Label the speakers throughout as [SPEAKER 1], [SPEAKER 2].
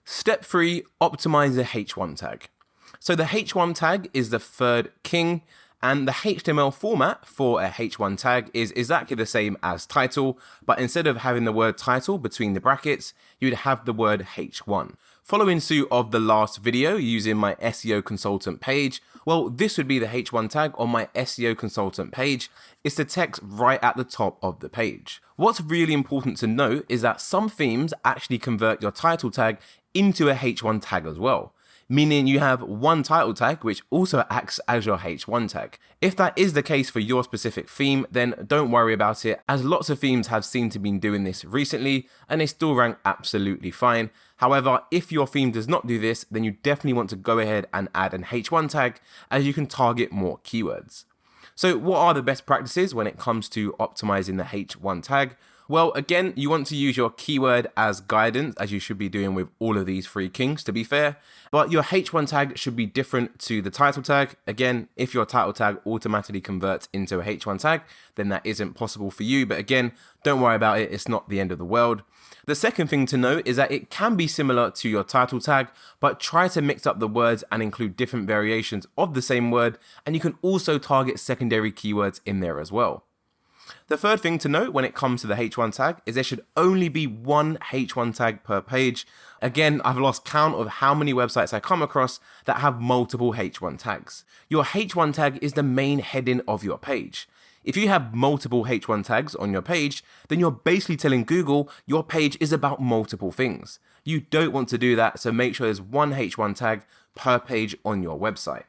[SPEAKER 1] Step 3, optimize the H1 tag. So the H1 tag is the third king, and the HTML format for a H1 tag is exactly the same as title, but instead of having the word title between the brackets, you'd have the word H1. Following suit of the last video using my SEO consultant page, well, this would be the H1 tag on my SEO consultant page. It's the text right at the top of the page. What's really important to note is that some themes actually convert your title tag into a H1 tag as well, meaning you have one title tag which also acts as your H1 tag. If that is the case for your specific theme, then don't worry about it, as lots of themes have seemed to be doing this recently and they still rank absolutely fine. However, if your theme does not do this, then you definitely want to go ahead and add an H1 tag, as you can target more keywords. So what are the best practices when it comes to optimizing the H1 tag? Well, again, you want to use your keyword as guidance, as you should be doing with all of these three kings, to be fair. But your H1 tag should be different to the title tag. Again, if your title tag automatically converts into a H1 tag, then that isn't possible for you. But again, don't worry about it. It's not the end of the world. The second thing to note is that it can be similar to your title tag, but try to mix up the words and include different variations of the same word. And you can also target secondary keywords in there as well. The third thing to note when it comes to the H1 tag is there should only be one H1 tag per page. Again, I've lost count of how many websites I come across that have multiple H1 tags. Your H1 tag is the main heading of your page. If you have multiple H1 tags on your page, then you're basically telling Google your page is about multiple things. You don't want to do that, so make sure there's one H1 tag per page on your website.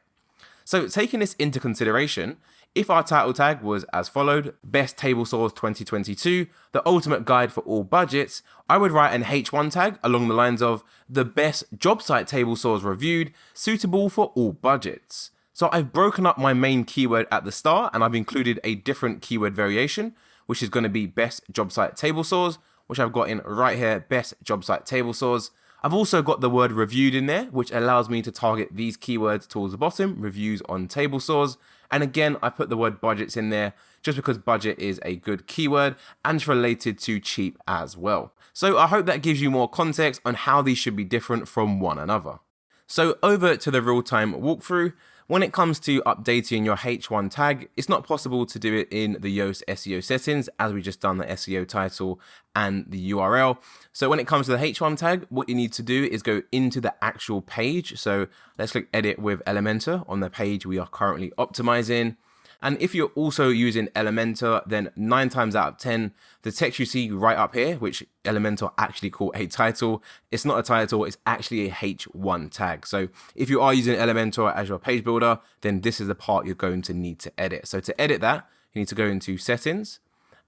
[SPEAKER 1] So taking this into consideration, if our title tag was as followed, Best Table Saws 2022, the ultimate guide for all budgets, I would write an H1 tag along the lines of the best job site table saws reviewed, suitable for all budgets. So I've broken up my main keyword at the start and I've included a different keyword variation, which is going to be best job site table saws, which I've got in right here, best job site table saws. I've also got the word reviewed in there, which allows me to target these keywords towards the bottom, reviews on table saws. And again, I put the word budgets in there just because budget is a good keyword and it's related to cheap as well. So I hope that gives you more context on how these should be different from one another. So over to the real-time walkthrough. When it comes to updating your H1 tag, it's not possible to do it in the Yoast SEO settings, as we just done the SEO title and the URL. So when it comes to the H1 tag, what you need to do is go into the actual page. So let's click edit with Elementor on the page we are currently optimizing. And if you're also using Elementor, then 9 times out of 10, the text you see right up here, which Elementor actually call a title, it's not a title, it's actually a H1 tag. So if you are using Elementor as your page builder, then this is the part you're going to need to edit. So to edit that, you need to go into settings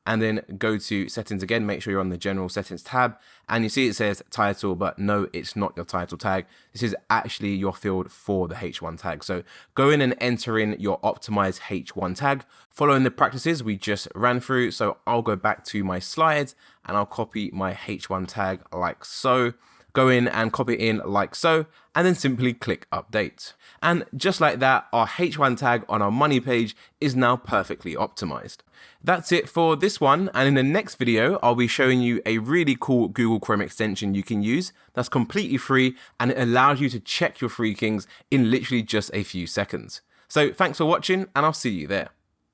[SPEAKER 1] and then go to settings again, make sure you're on the general settings tab, and you see it says title, but no, it's not your title tag. This is actually your field for the H1 tag. So go in and enter in your optimized H1 tag, following the practices we just ran through. So I'll go back to my slides and I'll copy my H1 tag like so. Go in and copy it in like so, and then simply click update. And just like that, our H1 tag on our money page is now perfectly optimized. That's it for this one, and in the next video, I'll be showing you a really cool Google Chrome extension you can use that's completely free, and it allows you to check your free kings in literally just a few seconds. So thanks for watching, and I'll see you there.